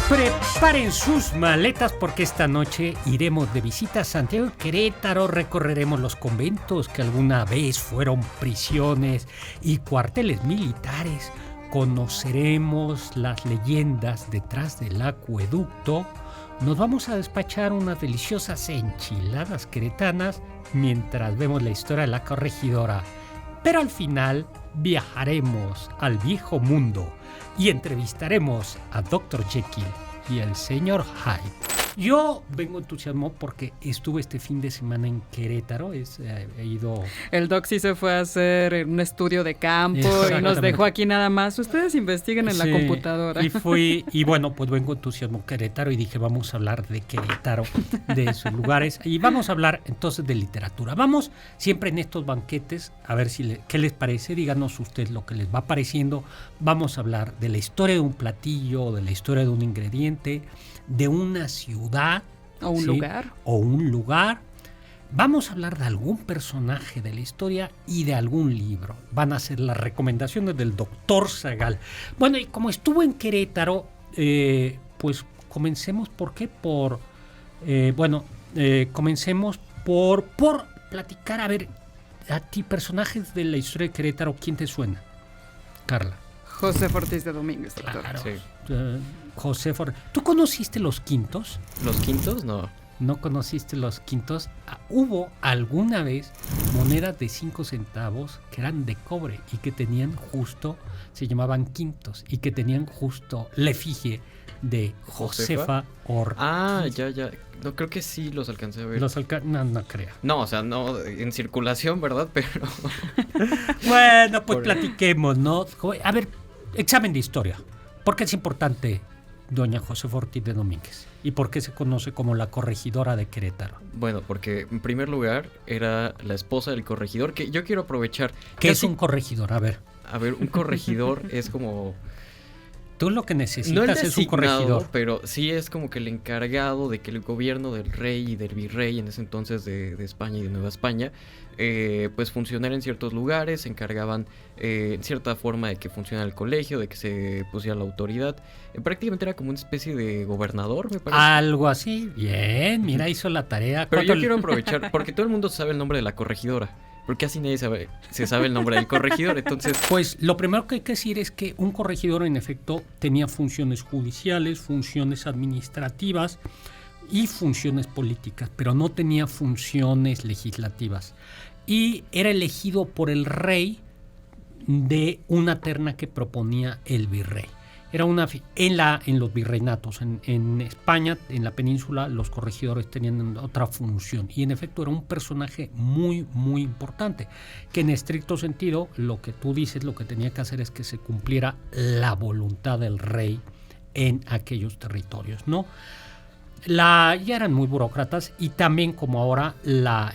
Preparen sus maletas porque esta noche iremos de visita a Santiago y Querétaro, recorreremos los conventos que alguna vez fueron prisiones y cuarteles militares, conoceremos las leyendas detrás del acueducto, nos vamos a despachar unas deliciosas enchiladas queretanas mientras vemos la historia de la corregidora, pero al final viajaremos al viejo mundo y entrevistaremos a Dr. Jekyll y el Sr. Hyde. Yo vengo entusiasmado porque estuve este fin de semana en Querétaro, he ido... El Doc sí se fue a hacer un estudio de campo y nos dejó aquí nada más. Ustedes investiguen en la computadora. Y fui, y bueno, pues vengo entusiasmado a Querétaro y dije, vamos a hablar de Querétaro, de sus lugares, y vamos a hablar entonces de literatura. Vamos siempre en estos banquetes, a ver qué les parece, díganos ustedes lo que les va pareciendo. Vamos a hablar de la historia de un platillo, de la historia de un ingrediente, de una ciudad o un lugar. Vamos a hablar de algún personaje de la historia y de algún libro. Van a ser las recomendaciones del Dr. Zagal. Bueno, y como estuvo en Querétaro, pues comencemos. ¿Por qué? Comencemos por platicar. A ver, a ti, personajes de la historia de Querétaro, ¿quién te suena? Carla. José Ortiz de Domínguez, doctor. Claro. Sí. ¿Tú conociste los quintos? ¿Los quintos? No. ¿No conociste los quintos? Hubo alguna vez monedas de 5 centavos que eran de cobre y que tenían justo, se llamaban quintos, y que tenían justo la efigie de Josefa Ortiz. Ah, ya. No, creo que sí los alcancé a ver. No creo. No, o sea, no en circulación, ¿verdad? Pero... Bueno, pues platiquemos, ¿no? A ver, examen de historia. ¿Por qué es importante doña Josefa Ortiz de Domínguez? ¿Y por qué se conoce como la corregidora de Querétaro? Bueno, porque en primer lugar era la esposa del corregidor, que yo quiero aprovechar. ¿Qué es un corregidor? A ver, un corregidor es como... Tú lo que necesitas no es un corregidor. Pero sí es como que el encargado de que el gobierno del rey y del virrey, en ese entonces de España y de Nueva España, pues funcionara en ciertos lugares, se encargaban en cierta forma de que funcionara el colegio, de que se pusiera la autoridad. Prácticamente era como una especie de gobernador, me parece. Algo así, bien, mira, hizo la tarea. Pero yo quiero aprovechar, porque todo el mundo sabe el nombre de la corregidora, porque casi nadie se sabe el nombre del corregidor, entonces... Pues lo primero que hay que decir es que un corregidor en efecto tenía funciones judiciales, funciones administrativas y funciones políticas, pero no tenía funciones legislativas. Y era elegido por el rey de una terna que proponía el virrey. Era en los virreinatos, en España, en la península, los corregidores tenían otra función. Y en efecto era un personaje muy, muy importante, que en estricto sentido, lo que tú dices, lo que tenía que hacer es que se cumpliera la voluntad del rey en aquellos territorios, ¿no? Ya eran muy burócratas y también como ahora en la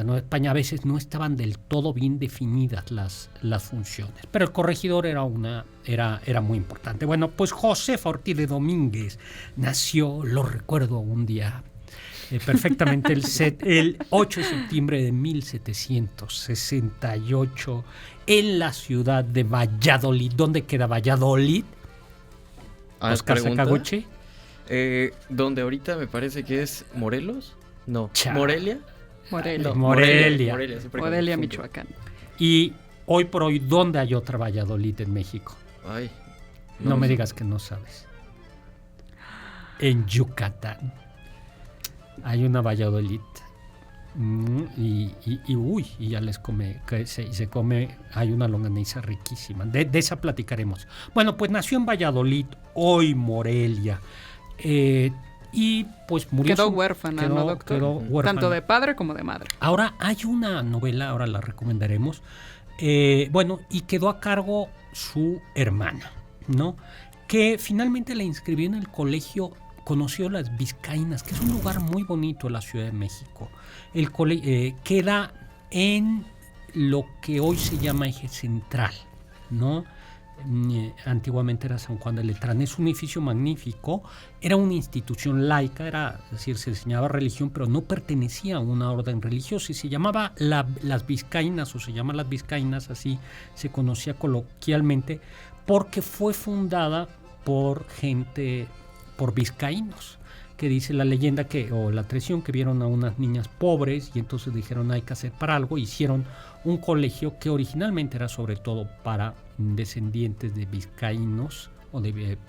Nueva España a veces no estaban del todo bien definidas las funciones, pero el corregidor era muy importante. Bueno, pues Josefa Ortiz de Domínguez nació, lo recuerdo un día perfectamente, el 8 de septiembre de 1768 en la ciudad de Valladolid. ¿Dónde queda Valladolid? Oscar Sakaguchi. Donde ahorita me parece que es Morelos. No, ¿Morelia? Morelia, Michoacán. Y hoy por hoy, ¿dónde hay otra Valladolid en México? Ay, no me digas que no sabes. En Yucatán hay una Valladolid. Y ya les come, se come, hay una longaniza riquísima. De esa platicaremos. Bueno, pues nació en Valladolid, hoy Morelia. Y pues murió. Quedó huérfana, ¿no, doctor? Quedó huérfana. Tanto de padre como de madre. Ahora hay una novela, ahora la recomendaremos. Y quedó a cargo su hermana, ¿no? Que finalmente la inscribió en el colegio, conoció las Vizcaínas, que es un lugar muy bonito en la Ciudad de México. El colegio queda en lo que hoy se llama Eje Central, ¿no? Antiguamente era San Juan de Letrán. Es un edificio magnífico, era una institución laica, es decir, se enseñaba religión, pero no pertenecía a una orden religiosa y se llamaba las Vizcaínas, o se llama las Vizcaínas, así se conocía coloquialmente, porque fue fundada por gente por vizcaínos, que dice la leyenda o la tradición que vieron a unas niñas pobres y entonces dijeron hay que hacer para algo, hicieron un colegio que originalmente era sobre todo para descendientes de vizcaínos,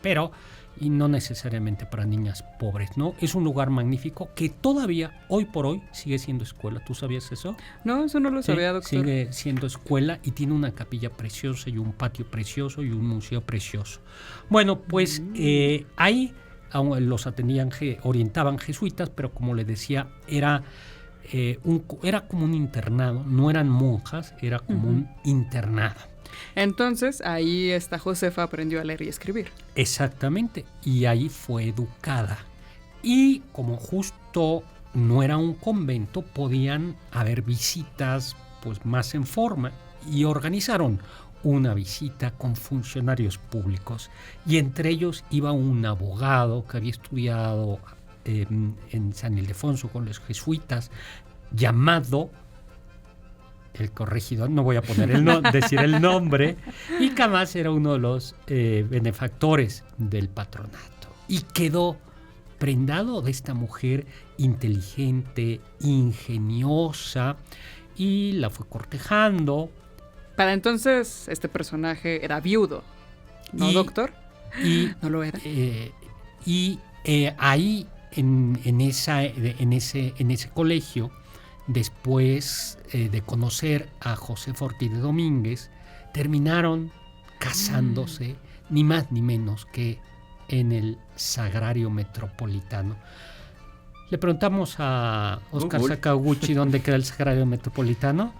pero y no necesariamente para niñas pobres, ¿no? Es un lugar magnífico que todavía, hoy por hoy, sigue siendo escuela. ¿Tú sabías eso? No, eso no lo sabía, doctor. Sigue siendo escuela y tiene una capilla preciosa y un patio precioso y un museo precioso. Bueno, pues ahí los atendían, orientaban jesuitas, pero como les decía, era como un internado, no eran monjas, era como un internado. Entonces, ahí esta Josefa aprendió a leer y escribir. Exactamente, y ahí fue educada. Y como justo no era un convento, podían haber visitas pues más en forma, y organizaron una visita con funcionarios públicos, y entre ellos iba un abogado que había estudiado en San Ildefonso con los jesuitas, llamado el corregidor, no voy a poner decir el nombre, y Camás era uno de los benefactores del patronato, y quedó prendado de esta mujer inteligente, ingeniosa, y la fue cortejando. Para entonces este personaje era viudo, ¿no, doctor? ¿No lo era? Ahí en ese colegio, después de conocer a Josefa Ortiz de Domínguez, terminaron casándose ni más ni menos que en el Sagrario Metropolitano. Le preguntamos a Oscar Sakaguchi dónde queda el Sagrario Metropolitano.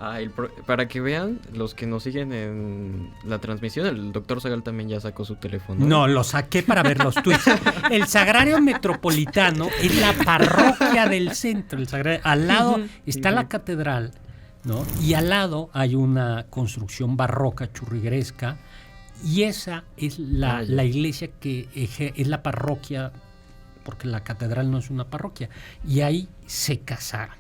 Para que vean, los que nos siguen en la transmisión, el doctor Zagal también ya sacó su teléfono. No, lo saqué para ver los tweets. El Sagrario Metropolitano es la parroquia del centro. Al lado está la catedral, ¿no? Y al lado hay una construcción barroca churrigueresca, y esa es la iglesia que es la parroquia, porque la catedral no es una parroquia, y ahí se casaron.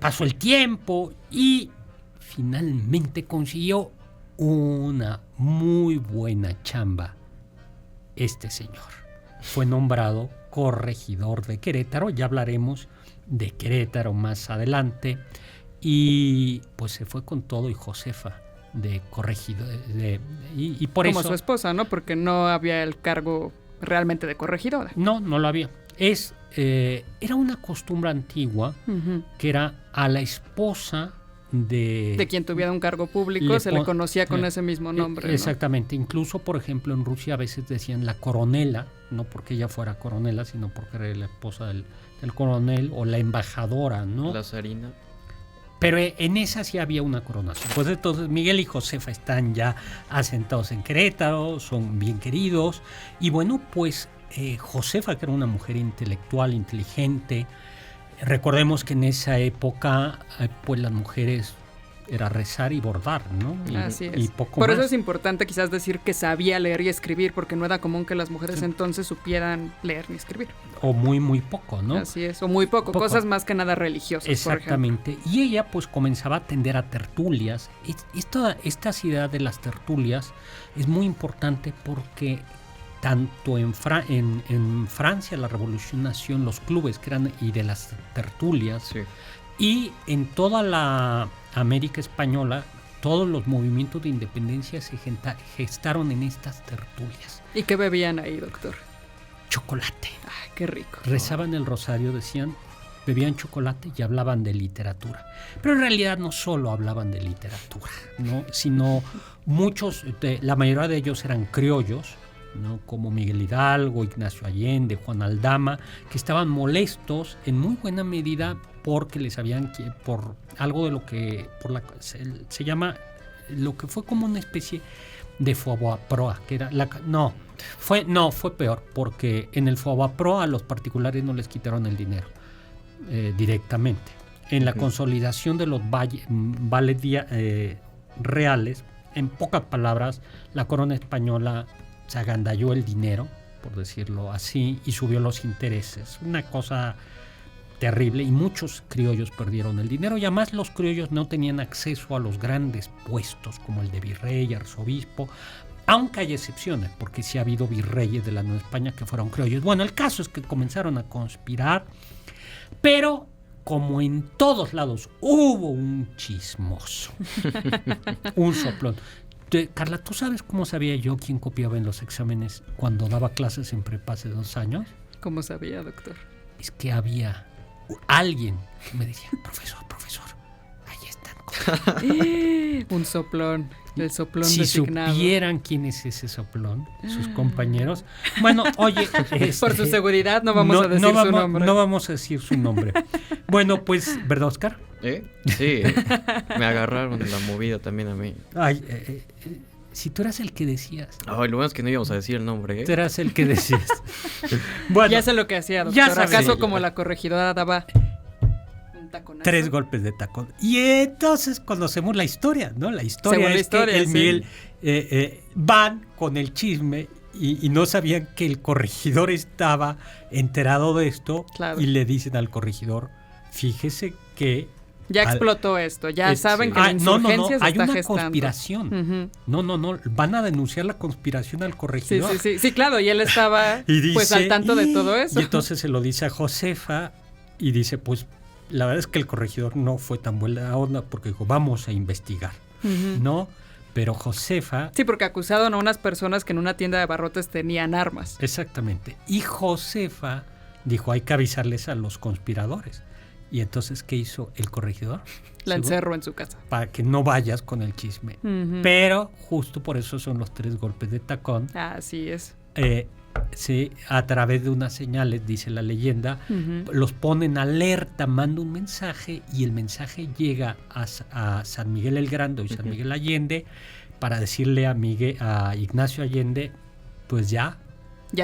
Pasó el tiempo y finalmente consiguió una muy buena chamba este señor. Fue nombrado corregidor de Querétaro, ya hablaremos de Querétaro más adelante, y pues se fue con todo, y Josefa de corregidor, y por como eso... su esposa, ¿no? Porque no había el cargo realmente de corregidora. No lo había. Era una costumbre antigua que era a la esposa de quien tuviera un cargo público se le conocía con ese mismo nombre. Exactamente. ¿No? Incluso, por ejemplo, en Rusia a veces decían la coronela, no porque ella fuera coronela, sino porque era la esposa del coronel, o la embajadora, ¿no? La zarina. Pero en esa sí había una coronación. Pues entonces Miguel y Josefa están ya asentados en Querétaro, son bien queridos. Y bueno, pues Josefa, que era una mujer intelectual, inteligente. Recordemos que en esa época, pues las mujeres era rezar y bordar, ¿no? Así es. Y poco Por más. eso es importante quizás decir que sabía leer y escribir, porque no era común que las mujeres entonces supieran leer ni escribir. O muy poco, ¿no? Así es, o muy poco. Cosas más que nada religiosas. Exactamente. Y ella pues comenzaba a atender a tertulias. Esta idea de las tertulias es muy importante porque tanto en Francia, la Revolución nació en los clubes que eran y de las tertulias. Sí. Y en toda la América española, todos los movimientos de independencia se gestaron en estas tertulias. ¿Y qué bebían ahí, doctor? Chocolate. Ay, qué rico. Rezaban el rosario, bebían chocolate y hablaban de literatura. Pero en realidad no solo hablaban de literatura, ¿no? Sino la mayoría de ellos eran criollos, ¿no? Como Miguel Hidalgo, Ignacio Allende, Juan Aldama, que estaban molestos en muy buena medida porque les habían, por algo de lo que se llama, lo que fue como una especie de fobaproa, que era fue peor, porque en el fobaproa a los particulares no les quitaron el dinero directamente. En la consolidación de los vales reales, en pocas palabras, la corona española se agandalló el dinero, por decirlo así, y subió los intereses. Una cosa terrible, y muchos criollos perdieron el dinero, y además los criollos no tenían acceso a los grandes puestos como el de virrey, arzobispo. Aunque hay excepciones, porque sí ha habido virreyes de la Nueva España que fueron criollos. Bueno, el caso es que comenzaron a conspirar, pero como en todos lados hubo un chismoso, un soplón. Carla, ¿tú sabes cómo sabía yo quién copiaba en los exámenes cuando daba clases en prepa hace 2 años? ¿Cómo sabía, doctor? Es que había alguien que me decía, profesor, ahí están. Un soplón, el soplón si designado. Si supieran quién es ese soplón, sus compañeros. Bueno, oye. Por su seguridad no vamos a decir su nombre. No vamos a decir su nombre. Bueno, pues, ¿verdad, Oscar? Sí, me agarraron en la movida también a mí. Ay, si tú eras el que decías. Lo bueno es que no íbamos a decir el nombre, Tú eras el que decías. Bueno, ya sé lo que hacía, doctor. ¿Acaso sí, como la corregidora daba un taconazo? 3 golpes de tacón. Y entonces conocemos la historia, ¿no? La historia es que el Miguel van con el chisme y no sabían que el corregidor estaba enterado de esto. Claro. Y le dicen al corregidor, fíjese que ya explotó esto, ya saben que la insurgencia se hay está una gestando. Conspiración. No, van a denunciar la conspiración al corregidor. Sí, claro, y él estaba dice, pues al tanto de todo eso. Y entonces se lo dice a Josefa y dice, pues la verdad es que el corregidor no fue tan buena onda porque dijo, vamos a investigar, ¿no? Pero Josefa... Sí, porque acusaron a unas personas que en una tienda de abarrotes tenían armas. Exactamente. Y Josefa dijo, hay que avisarles a los conspiradores. Y entonces, ¿qué hizo el corregidor? La encerró en su casa. Para que no vayas con el chisme. Pero justo por eso son los 3 golpes de tacón. Así es. Sí, a través de unas señales, dice la leyenda, los ponen alerta, manda un mensaje y el mensaje llega a San Miguel el Grande y San Miguel Allende para decirle a Ignacio Allende, pues ya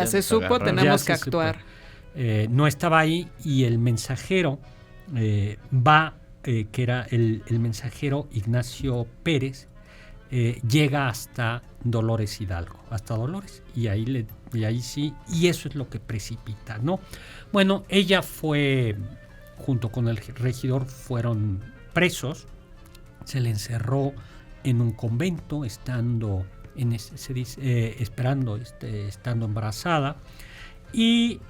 se supo, tenemos que actuar. No estaba ahí y el mensajero que era el mensajero Ignacio Pérez, llega hasta Dolores Hidalgo, y ahí sí, y eso es lo que precipita, ¿no? Bueno, ella fue, junto con el regidor, fueron presos, se le encerró en un convento, estando embarazada, y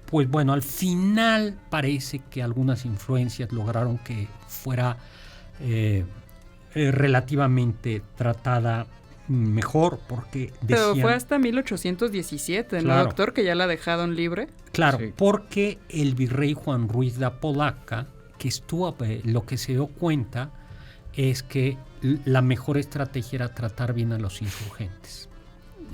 pues bueno, al final parece que algunas influencias lograron que fuera relativamente tratada mejor, porque decían... Pero fue hasta 1817, claro, ¿no, doctor? Que ya la dejaron libre. Claro, sí, porque el virrey Juan Ruiz de Apolaca, que estuvo, lo que se dio cuenta es que la mejor estrategia era tratar bien a los insurgentes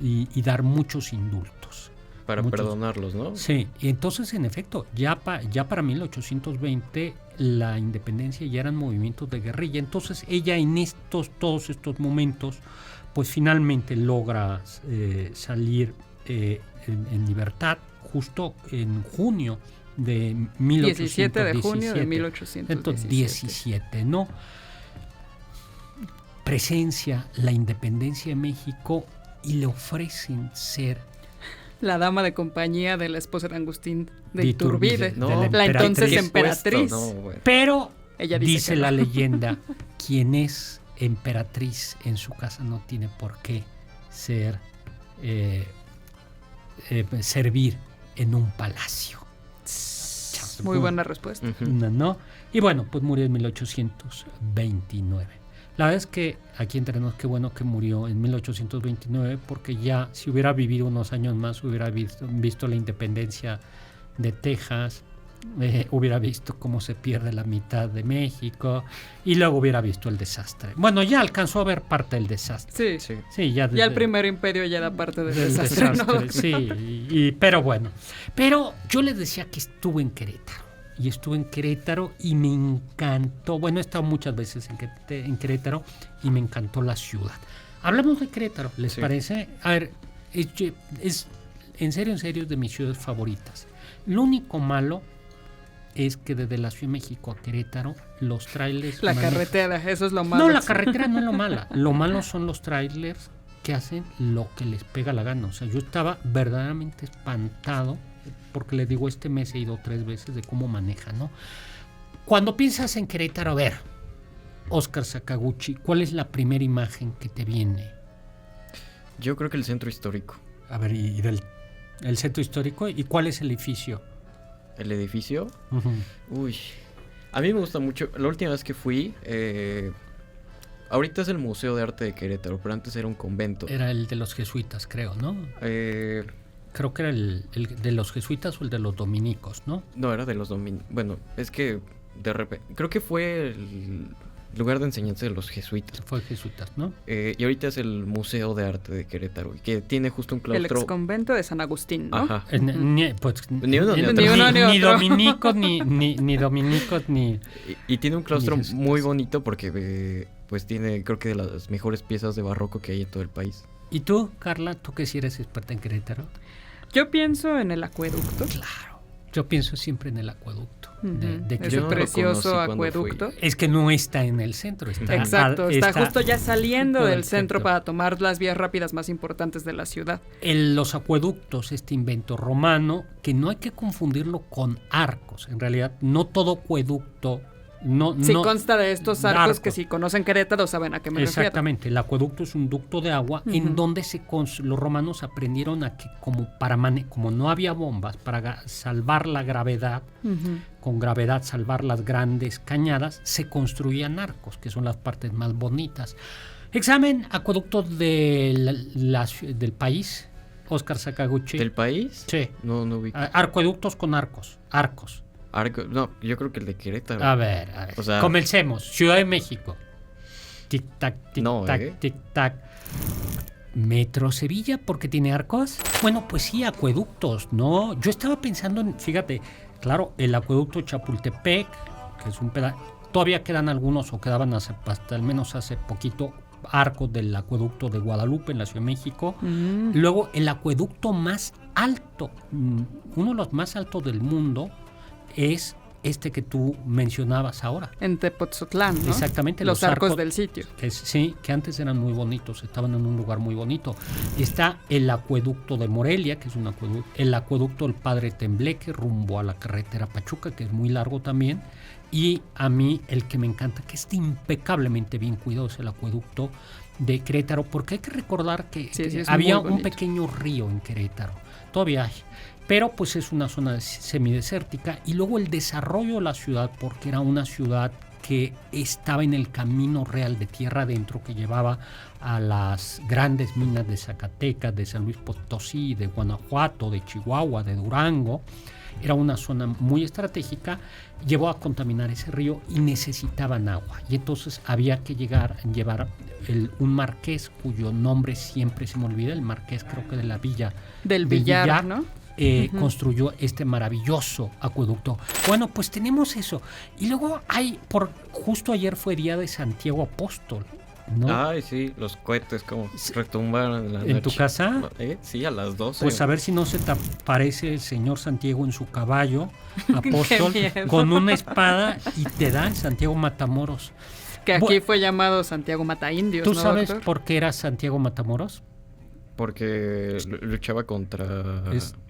y dar muchos indultos. Para perdonarlos, ¿no? Sí, y entonces en efecto, ya para 1820 la independencia ya eran movimientos de guerrilla. Entonces ella en todos estos momentos, pues finalmente logra salir en libertad justo en junio de 1817. 17 de junio de 1817. Entonces 17, ¿no? Presencia la independencia de México y le ofrecen ser la dama de compañía de la esposa de Agustín de Iturbide, no, la entonces emperatriz. Pero ella dice la leyenda, quien es emperatriz en su casa no tiene por qué servir en un palacio. Muy buena respuesta. ¿No? Y bueno, pues murió en 1829. La verdad es que aquí entrenamos, qué bueno que murió en 1829, porque ya si hubiera vivido unos años más hubiera visto la independencia de Texas, hubiera visto cómo se pierde la mitad de México y luego hubiera visto el desastre. Bueno, ya alcanzó a ver parte del desastre. Sí, ya el primer imperio ya era parte del desastre, ¿no? Sí, pero bueno. Pero yo les decía que estuve en Querétaro. Y estuve en Querétaro y me encantó. Bueno, he estado muchas veces en Querétaro y me encantó la ciudad. Hablamos de Querétaro, ¿les parece? A ver, es en serio es de mis ciudades favoritas. Lo único malo es que desde la Ciudad de México a Querétaro, los trailers... La carretera, eso es lo malo. No, la carretera no es lo malo. Lo malo son los trailers que hacen lo que les pega la gana. O sea, yo estaba verdaderamente espantado, porque les digo, este mes he ido 3 veces de cómo maneja, ¿no? Cuando piensas en Querétaro, a ver, Oscar Sakaguchi, ¿cuál es la primera imagen que te viene? Yo creo que el centro histórico. A ver, y el centro histórico, ¿y cuál es el edificio? ¿El edificio? Uh-huh. Uy, a mí me gusta mucho. La última vez que fui, ahorita es el Museo de Arte de Querétaro, pero antes era un convento. Era el de los jesuitas, creo, ¿no? Creo que era el de los jesuitas o el de los dominicos, ¿no? No, era de los dominicos. Bueno, es que de repente, creo que fue el lugar de enseñanza de los jesuitas. Fue jesuitas, ¿no? Y ahorita es el Museo de Arte de Querétaro, que tiene justo un claustro. El exconvento de San Agustín, ¿no? Ajá. Ni uno ni dominicos, ni dominicos, ni... Y tiene un claustro ni muy bonito porque pues tiene, creo que de las mejores piezas de barroco que hay en todo el país. ¿Y tú, Carla? ¿Tú que sí eres experta en Querétaro? Yo pienso en el acueducto. Claro. Yo pienso siempre en el acueducto. De Ese precioso acueducto. Es que no está en el centro. Exacto, está justo ya saliendo del centro para tomar las vías rápidas más importantes de la ciudad. Los acueductos, este invento romano, que no hay que confundirlo con arcos. En realidad, no todo acueducto... Sí, consta de estos arcos que si conocen Querétaro saben a qué me refiero. Exactamente, el acueducto es un ducto de agua en donde los romanos aprendieron a que como no había bombas, para salvar la gravedad, con gravedad salvar las grandes cañadas, se construían arcos, que son las partes más bonitas. Examen, acueductos del país, Óscar Sakaguchi. ¿Del país? Sí. No ubico. Acueductos con arcos. No, yo creo que el de Querétaro. A ver. O sea, comencemos. Ciudad de México. Tic-tac, tic-tac, tic-tac. Metro Sevilla, porque tiene arcos. Bueno, pues sí, acueductos, ¿no? Yo estaba pensando en, fíjate, claro, el acueducto Chapultepec, que es un pedazo. Todavía quedan algunos, o quedaban hasta al menos hace poquito, arcos del acueducto de Guadalupe en la Ciudad de México. Luego, el acueducto más alto, uno de los más altos del mundo, es este que tú mencionabas ahora. En Tepoztlán, ¿no? Exactamente. Los arcos del sitio. Que antes eran muy bonitos, estaban en un lugar muy bonito. Está el acueducto de Morelia, que es un acueducto, el acueducto del Padre Tembleque, rumbo a la carretera Pachuca, que es muy largo también. Y a mí el que me encanta, que está impecablemente bien cuidado, es el acueducto de Querétaro, porque hay que recordar que había un pequeño río en Querétaro. Todavía hay. Pero pues es una zona semidesértica, y luego el desarrollo de la ciudad, porque era una ciudad que estaba en el camino real de tierra adentro que llevaba a las grandes minas de Zacatecas, de San Luis Potosí, de Guanajuato, de Chihuahua, de Durango. Era una zona muy estratégica, llevó a contaminar ese río y necesitaban agua. Y entonces había que llevar un marqués cuyo nombre siempre se me olvida, el marqués creo que de la villa del Villar, ¿no? Construyó este maravilloso acueducto. Bueno, pues tenemos eso. Y luego justo ayer fue día de Santiago Apóstol, ¿no? Ay, sí, los cohetes como retumbaron en la noche. ¿En tu casa? Sí, a las 12. Pues a ver si no se te aparece el señor Santiago en su caballo, Apóstol, con una espada, y te da el Santiago Matamoros. Que aquí fue llamado Santiago Mataindios, ¿Tú ¿no, sabes doctor? por qué era Santiago Matamoros? Porque luchaba contra...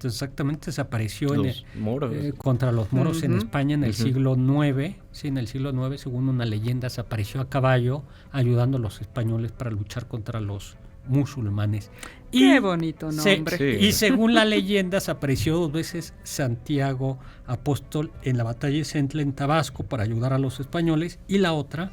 Exactamente, desapareció los moros. Contra los moros en España en el siglo IX. Sí, en el siglo IX, según una leyenda, desapareció a caballo ayudando a los españoles para luchar contra los musulmanes. ¡Qué bonito nombre! Y según la leyenda, desapareció 2 veces Santiago Apóstol en la batalla de Centla en Tabasco para ayudar a los españoles, y la otra...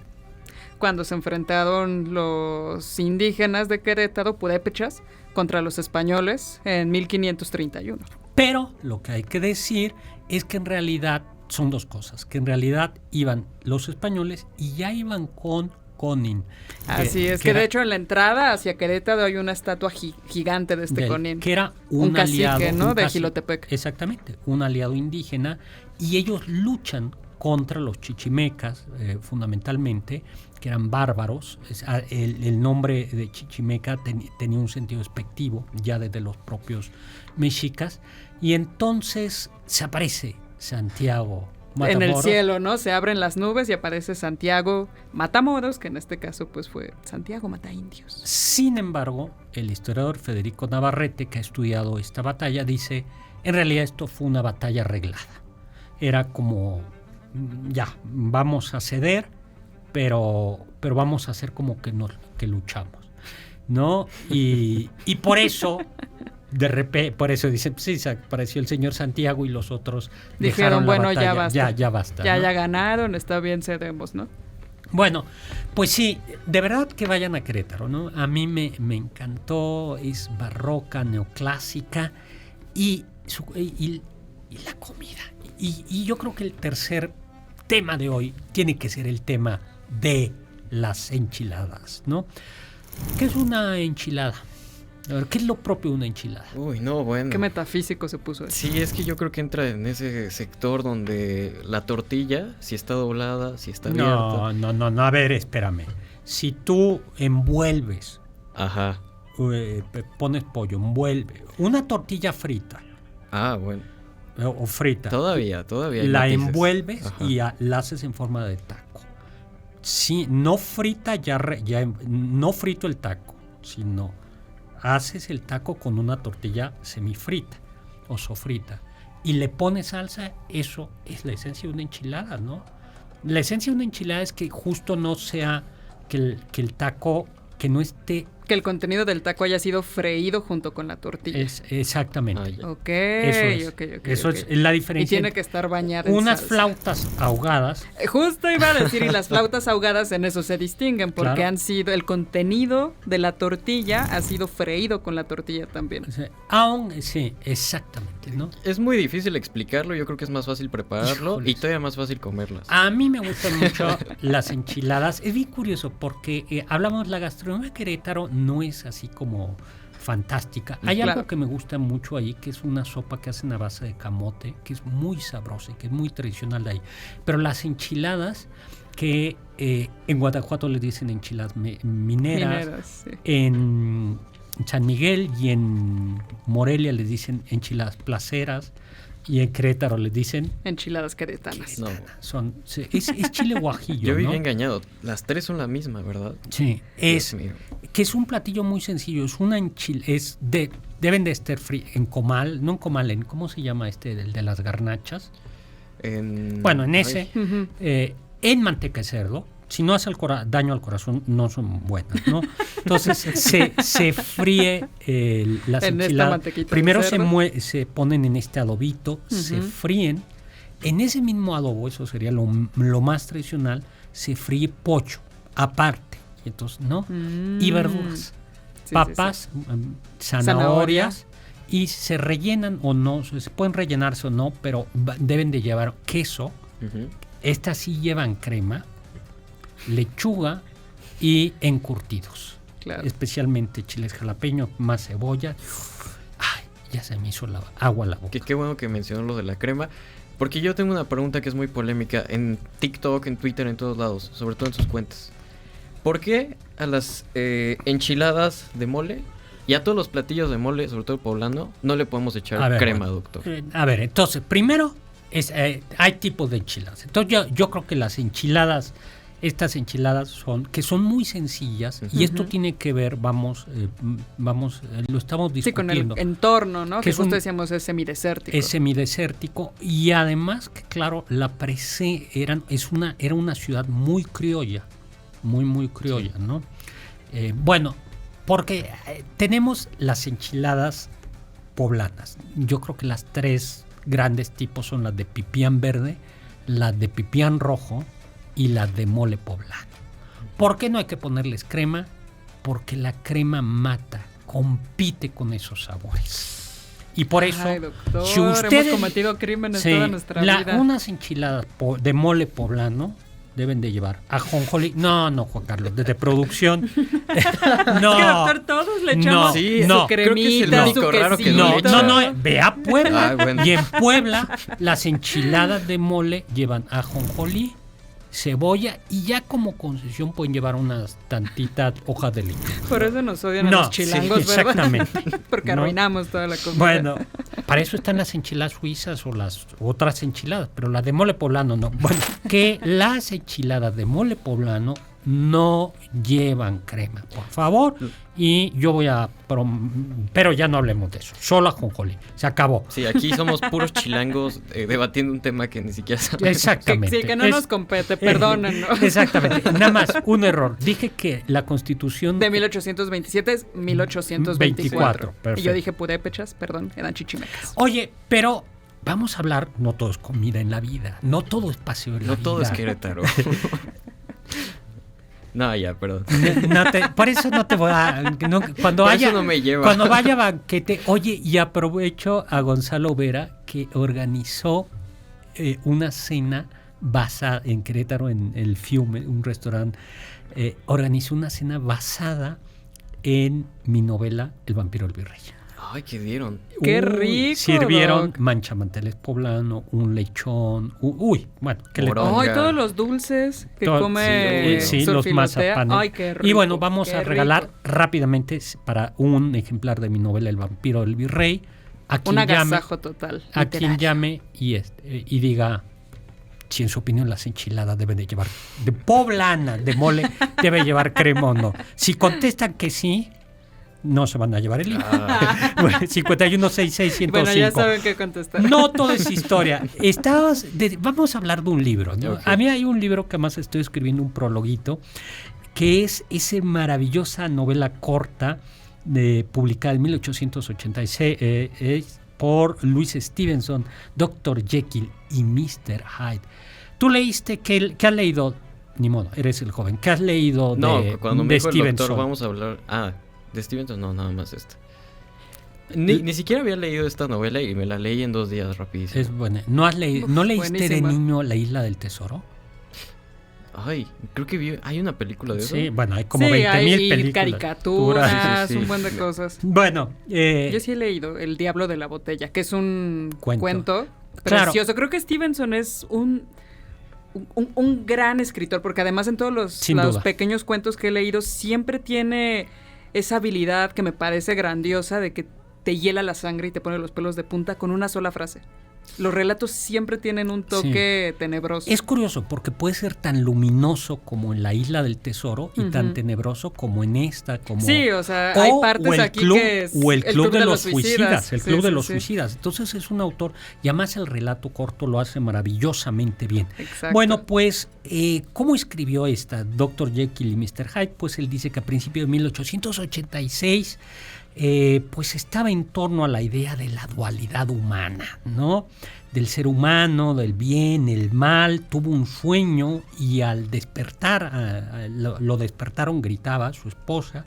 cuando se enfrentaron los indígenas de Querétaro, purépechas, contra los españoles en 1531. Pero lo que hay que decir es que en realidad son 2 cosas, que en realidad iban los españoles y ya iban con Conin. Así es, que de hecho en la entrada hacia Querétaro hay una estatua gigante de este Conin. Que era un cacique, aliado, ¿no? De Jilotepec. Exactamente, un aliado indígena, y ellos luchan contra los chichimecas, fundamentalmente, que eran bárbaros. El nombre de chichimeca tenía un sentido despectivo ya desde los propios mexicas, y entonces se aparece Santiago Matamoros. En el cielo, ¿no? Se abren las nubes y aparece Santiago Matamoros, que en este caso pues fue Santiago Mataindios. Sin embargo, el historiador Federico Navarrete, que ha estudiado esta batalla, dice, en realidad esto fue una batalla arreglada. Era como... ya, vamos a ceder, pero vamos a hacer como que luchamos. ¿no? Y por eso, de repente, por eso dicen, sí, apareció el señor Santiago y los otros dijeron, bueno, batalla. ya basta. Ya basta. Ya, ¿no? ya ganaron, está bien, cedemos, ¿no? Bueno, pues sí, de verdad que vayan a Querétaro, ¿no? A mí me encantó, es barroca, neoclásica y la comida. Y yo creo que el tercer tema de hoy tiene que ser el tema de las enchiladas, ¿no? ¿Qué es una enchilada? A ver, ¿qué es lo propio de una enchilada? Uy, no, bueno. Qué metafísico se puso eso. Sí, es que yo creo que entra en ese sector donde la tortilla, si está doblada, si está abierta. No, a ver, espérame. Si tú envuelves, Ajá. pones pollo, envuelve una tortilla frita. Ah, bueno. O frita. Todavía hay la matices. envuelves Ajá. y la haces en forma de taco. Sí, no frita no frito el taco, sino haces el taco con una tortilla semifrita o sofrita y le pones salsa. Eso es la esencia de una enchilada, ¿no? La esencia de una enchilada es que justo no sea que el taco, que no esté... Que el contenido del taco haya sido freído junto con la tortilla. Exactamente. Ah, ya. Ok, Eso ok. es la diferencia. Y tiene que estar bañada en unas salsa. flautas ahogadas. Justo iba a decir, y las flautas ahogadas en eso se distinguen, porque Claro. han sido, el contenido de la tortilla ha sido freído con la tortilla también. Sí, exactamente, ¿no? Es muy difícil explicarlo, yo creo que es más fácil prepararlo Híjoles. y todavía más fácil comerlas. A mí me gustan mucho las enchiladas. Es bien curioso porque hablamos, la gastronomía de Querétaro no es así como fantástica. Hay Claro. algo que me gusta mucho ahí, que es una sopa que hacen a base de camote, que es muy sabrosa y que es muy tradicional de ahí. Pero las enchiladas, que en Guanajuato les dicen enchiladas mineras, Sí. en San Miguel y en Morelia les dicen enchiladas placeras, y en Querétaro les dicen... Enchiladas queretanas. No. Es chile guajillo, Yo viví ¿no? engañado. Las tres son la misma, ¿verdad? Sí, Dios mío. que es un platillo muy sencillo, es una deben de estar en comal, no en comal, ¿cómo se llama el de las garnachas? Bueno, en ese, Ujú. en manteca de cerdo. Si no hace daño al corazón, no son buenas, ¿no? Entonces se fríe las En esta enchiladas. mantequita de Primero cerdo. se ponen en este adobito, se fríen. En ese mismo adobo, eso sería lo más tradicional, se fríe pollo, aparte. Y entonces, ¿no? Y verduras. Sí, Papas, zanahorias, y se rellenan o no, se pueden rellenarse o no, pero deben de llevar queso. Ujú. Estas sí llevan crema, lechuga y encurtidos. Claro. Especialmente chiles jalapeños, más cebolla. Ay, ya se me hizo agua la boca. Qué bueno que mencionó lo de la crema. Porque yo tengo una pregunta que es muy polémica en TikTok, en Twitter, en todos lados, sobre todo en sus cuentas. ¿Por qué a las enchiladas de mole y a todos los platillos de mole, sobre todo poblano, no le podemos echar A ver, crema, bueno, doctor? A ver, entonces, primero, hay tipos de enchiladas. Entonces, yo creo que las enchiladas, estas enchiladas son muy sencillas, y esto tiene que ver, lo estamos Sí, con discutiendo. el entorno, ¿no? Que Que es justo un- decíamos es semidesértico. Es semidesértico, y además que, claro, era una ciudad muy criolla, muy criolla, ¿no? Bueno, porque tenemos las enchiladas poblanas. Yo creo que las tres grandes tipos son las de pipián verde, las de pipián rojo y las de mole poblano. ¿Por qué no hay que ponerles crema? Porque la crema compite con esos sabores. Y por eso, Ay, doctor, si ustedes... hemos cometido crímenes Sí, toda nuestra vida. unas enchiladas de mole poblano deben de llevar ajonjolí. No, Juan Carlos, desde producción. No. Es que, doctor, todos le echamos No, Sí, no. su creo que es el cremita, único su raro que quesito. no No, le echa. no, ve a Puebla. Ah, bueno. Y en Puebla las enchiladas de mole llevan ajonjolí, cebolla, y ya como concesión pueden llevar unas tantitas hojas de limón. Por eso nos odian a No, los chilangos, sí, ¿verdad? exactamente. Porque No. arruinamos toda la comida. Bueno, para eso están las enchiladas suizas o las otras enchiladas, pero las de mole poblano no. Bueno, que las enchiladas de mole poblano no llevan crema, por favor. Y yo voy a... pero ya no hablemos de eso. Solo ajonjolí. Se acabó. Sí, aquí somos puros chilangos debatiendo un tema que ni siquiera sabemos. Exactamente. Sí, que no nos compete, perdónennos. Exactamente. Nada más, un error. Dije que la Constitución... De 1827 es 1824. 24, perfecto. Y yo dije purépechas, perdón, eran chichimecas. Oye, pero vamos a hablar... No todo es comida en la vida. No todo es paseo en la vida. No todo es Querétaro. No, ya, perdón. Por eso no te voy a... cuando Por haya, eso no me lleva. Cuando vaya banquete... Oye, y aprovecho a Gonzalo Vera, que organizó una cena basada en Querétaro, en el Fiume, un restaurante. Organizó una cena basada en mi novela El vampiro del virrey. Ay, ¿qué dieron? ¡Qué rico! Sirvieron Doc. manchamanteles poblano, un lechón. Bueno, ¿qué le Moronga. Ay, todos los dulces que Todo- come sí, Sor los Filotea. mazapanes. Ay, qué rico. Y bueno, vamos qué a regalar rico. rápidamente para un ejemplar de mi novela El vampiro del virrey a quien Un llame, agasajo total. a quien literal. llame y diga si en su opinión las enchiladas deben de llevar de poblana, de mole, debe llevar crema o no. Si contestan que sí, no se van a llevar el libro. Ah, Bueno, 516605. Bueno, ya saben qué contestar. No todo es historia. Vamos a hablar de un libro, ¿no? Ok. A mí hay un libro que más estoy escribiendo, un prologuito, que es esa maravillosa novela corta publicada en 1886 por Louis Stevenson, Dr. Jekyll y Mr. Hyde. ¿Tú leíste? ¿Qué has leído? Ni modo, eres el joven. ¿Qué has leído no, de, cuando me de dijo el Stevenson? doctor, vamos a hablar... de Stevenson, no, nada más esta. Ni siquiera había leído esta novela y me la leí en 2 días rapidísimo. Es buena. ¿No leíste buenísima. de niño La Isla del Tesoro? Ay, creo que hay una película de eso. Sí, bueno, hay como Sí, 20,000 hay películas. caricaturas, Sí, sí, sí. un buen de cosas. Bueno, Yo sí he leído El Diablo de la Botella, que es un cuento Claro. precioso. Creo que Stevenson es un gran escritor, porque además en todos los Sin duda. pequeños cuentos que he leído siempre tiene esa habilidad que me parece grandiosa de que te hiela la sangre y te pone los pelos de punta con una sola frase. Los relatos siempre tienen un toque tenebroso. es curioso porque puede ser tan luminoso como en La Isla del Tesoro y tan tenebroso como en esta. Sí, o sea, hay partes aquí que es o el Club de los Suicidas. El Sí, Club de sí, los sí. Suicidas. Entonces es un autor y además el relato corto lo hace maravillosamente bien. Exacto. Bueno, pues, ¿cómo escribió esta Dr. Jekyll y Mr. Hyde? Pues él dice que a principios de 1886 pues estaba en torno a la idea de la dualidad humana, ¿no? Del ser humano, del bien, el mal. Tuvo un sueño y al despertar, lo despertaron, gritaba su esposa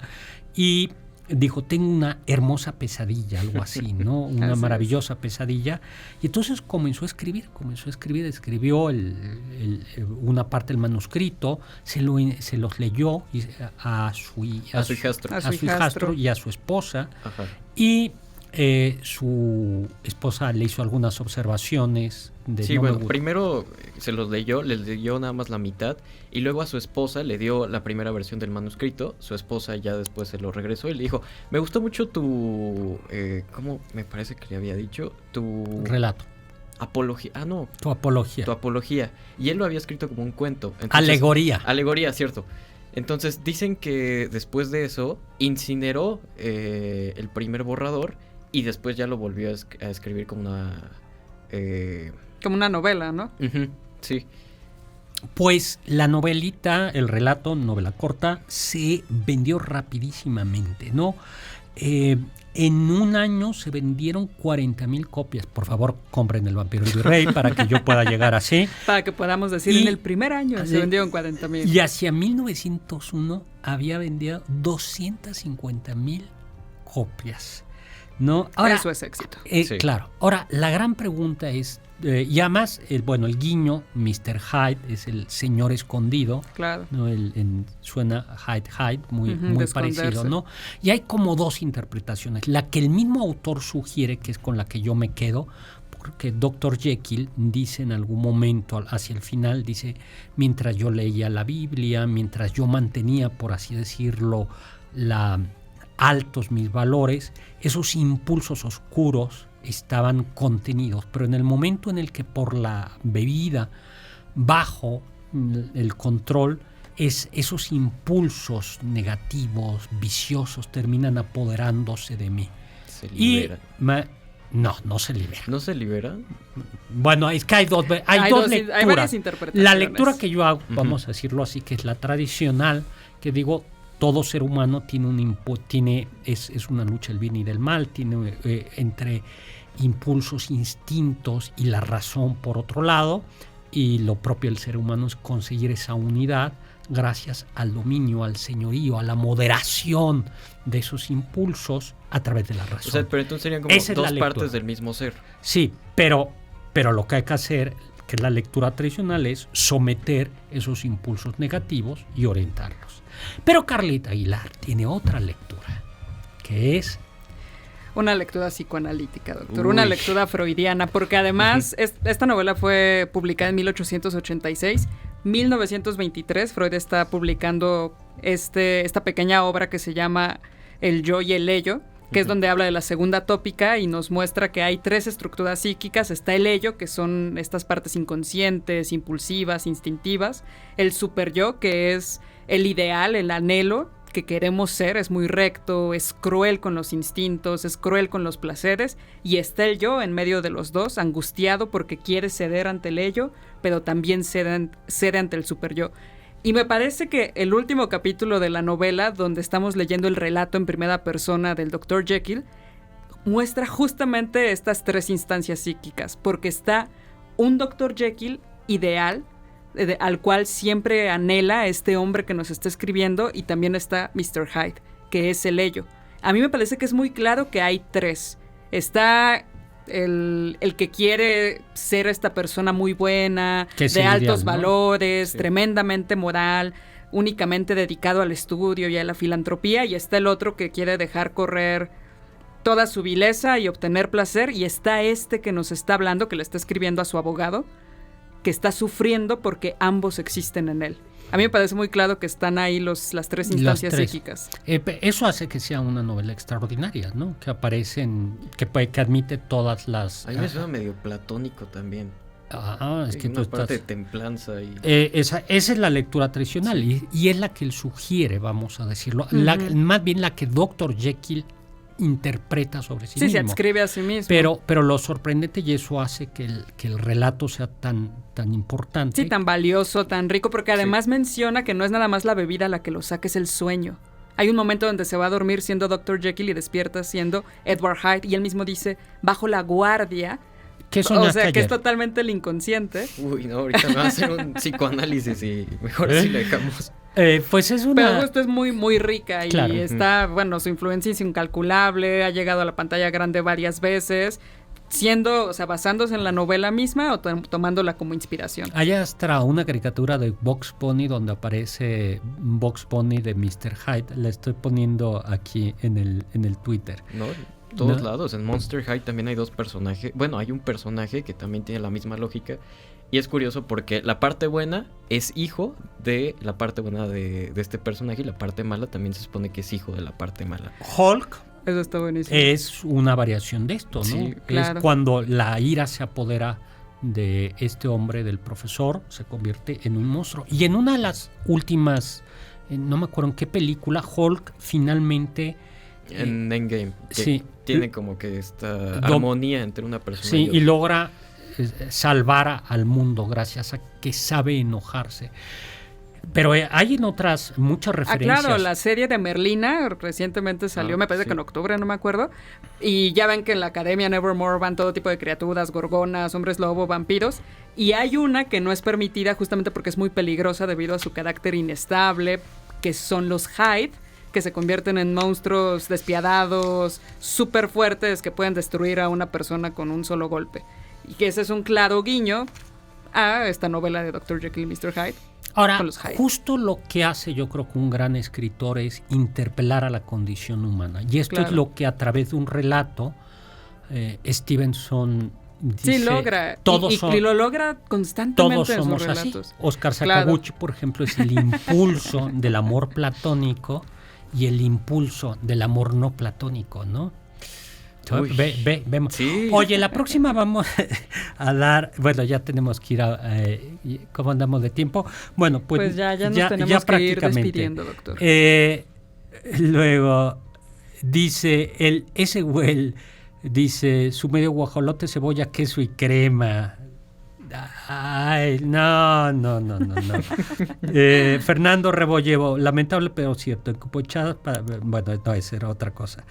y dijo, tengo una hermosa pesadilla, algo así, ¿no? Una Así maravillosa pesadilla. Y entonces comenzó a escribir, escribió una parte del manuscrito, se los leyó a su hijastro. A su hijastro hijastro. y a su esposa. Ajá. Y su esposa le hizo algunas observaciones de Sí, no me bueno, gusta. primero se los leyó, les leyó nada más la mitad y luego a su esposa le dio la primera versión del manuscrito. Su esposa ya después se lo regresó y le dijo, me gustó mucho tu... ¿cómo me parece que le había dicho? Tu Relato, apología. Ah, no, tu apología. tu apología. Y él lo había escrito como un cuento. Entonces, Alegoría. Alegoría, cierto. Entonces dicen que después de eso incineró el primer borrador y después ya lo volvió a escribir como una... Como una novela, ¿no? ujú, sí. Pues la novelita, el relato, novela corta, se vendió rapidísimamente, ¿no? En un año se vendieron 40,000 copias. Por favor, compren El Vampiro del Virrey para que yo pueda llegar así. Para que podamos decir, Y- en el primer año se vendieron 40,000. Y hacia 1901 había vendido 250,000 copias, ¿no? Ahora, Eso es éxito. Sí. Claro. Ahora, la gran pregunta es, y además, el guiño, Mr. Hyde, es el señor escondido, Claro. ¿no? Suena Hyde, muy, Ujú, muy de esconderse. parecido, ¿no? Y hay como dos interpretaciones. La que el mismo autor sugiere, que es con la que yo me quedo, porque Dr. Jekyll dice en algún momento, hacia el final, dice, mientras yo leía la Biblia, mientras yo mantenía, por así decirlo, altos mis valores, esos impulsos oscuros estaban contenidos, pero en el momento en el que por la bebida bajo el control, esos impulsos negativos, viciosos, terminan apoderándose de mí. Se libera. No se libera. ¿No se libera? Bueno, es que hay dos lecturas. Hay varias interpretaciones. La lectura que yo hago, vamos a decirlo así, que es la tradicional, que digo, todo ser humano tiene un input, es una lucha del bien y del mal, tiene entre impulsos, instintos y la razón por otro lado, y lo propio del ser humano es conseguir esa unidad gracias al dominio, al señorío, a la moderación de esos impulsos a través de la razón. O sea, pero entonces serían como dos partes del mismo ser. Sí, pero lo que hay que hacer, que es la lectura tradicional, es someter esos impulsos negativos y orientarlos. Pero Carlita Aguilar tiene otra lectura, que es... Una lectura psicoanalítica, doctor. Una lectura freudiana, porque además esta novela fue publicada en 1886. 1923, Freud está publicando esta pequeña obra que se llama El yo y el ello, que es donde habla de la segunda tópica y nos muestra que hay 3 estructuras psíquicas. Está el ello, que son estas partes inconscientes, impulsivas, instintivas. El superyo, que es el ideal, el anhelo que queremos ser, es muy recto, es cruel con los instintos, es cruel con los placeres, y está el yo en medio de los dos, angustiado porque quiere ceder ante el ello, pero también cede ante el superyo. Y me parece que el último capítulo de la novela, donde estamos leyendo el relato en primera persona del Dr. Jekyll, muestra justamente estas 3 instancias psíquicas, porque está un Dr. Jekyll ideal, al cual siempre anhela este hombre que nos está escribiendo, y también está Mr. Hyde, que es el ello. A mí me parece que es muy claro que hay 3. Está el que quiere ser esta persona muy buena, de altos valores, sí, tremendamente moral, únicamente dedicado al estudio y a la filantropía, y está el otro que quiere dejar correr toda su vileza y obtener placer, y está este que nos está hablando, que le está escribiendo a su abogado, que está sufriendo porque ambos existen en él. A mí me parece muy claro que están ahí las 3 instancias psíquicas. Eso hace que sea una novela extraordinaria, ¿no? Que aparecen, que admite todas las... A mí me suena medio platónico también. Es que una parte de templanza. Esa es la lectura tradicional, sí, y es la que él sugiere, vamos a decirlo. Más bien la que Dr. Jekyll interpreta sobre sí mismo. Sí, se adscribe a sí mismo. Pero lo sorprendente, y eso hace que el relato sea tan importante. Sí, tan valioso, tan rico, porque además menciona que no es nada más la bebida la que lo saca, es el sueño. Hay un momento donde se va a dormir siendo Dr. Jekyll y despierta siendo Edward Hyde, y él mismo dice, bajo la guardia. ¿Qué soñaste o sea, ayer? Que es totalmente el inconsciente. Uy, no, ahorita me va a hacer un psicoanálisis y mejor si le dejamos... Pues es una... Pero esto es muy, muy rica y claro, está, bueno, su influencia es incalculable, ha llegado a la pantalla grande varias veces, basándose en la novela misma o tomándola como inspiración. Hay hasta una caricatura de Bugs Bunny donde aparece Bugs Bunny de Mr. Hyde. La estoy poniendo aquí en el Twitter. No, en todos lados. En Monster High también hay 2 personajes. Bueno, hay un personaje que también tiene la misma lógica. Y es curioso porque la parte buena es hijo de la parte buena de este personaje, y la parte mala también se supone que es hijo de la parte mala. Hulk, eso está buenísimo, es una variación de esto, ¿no? Sí, claro. Es cuando la ira se apodera de este hombre, del profesor, se convierte en un monstruo. Y en una de las últimas, no me acuerdo en qué película, Hulk finalmente... En Endgame, que sí, tiene como que esta armonía entre una persona sí, y otra. y logra salvar al mundo gracias a que sabe enojarse. Pero hay en otras muchas referencias. Claro, la serie de Merlina recientemente salió, me parece que en octubre, no me acuerdo. Y ya ven que en la academia Nevermore van todo tipo de criaturas, gorgonas, hombres lobo, vampiros. Y hay una que no es permitida justamente porque es muy peligrosa debido a su carácter inestable, que son los Hyde, que se convierten en monstruos despiadados, súper fuertes, que pueden destruir a una persona con un solo golpe. Y que ese es un claro guiño a esta novela de Dr. Jekyll y Mr. Hyde. Ahora, justo lo que hace, yo creo que un gran escritor es interpelar a la condición humana. Y esto es lo que a través de un relato Stevenson dice... Sí, logra. Y lo logra constantemente todos en somos sus relatos. Así. Oscar Sakaguchi, por ejemplo, es el impulso del amor platónico y el impulso del amor no platónico, ¿no? Vemos. Sí. Oye, la próxima vamos a dar, bueno, ya tenemos que ir a, ¿cómo andamos de tiempo? Bueno, pues ya nos tenemos que ir despidiendo, doctor. Luego dice ese güey, dice su medio guajolote, cebolla, queso y crema. Ay, no. Fernando Rebollevo, lamentable pero cierto, encapuchadas para, bueno, no, esa era otra cosa.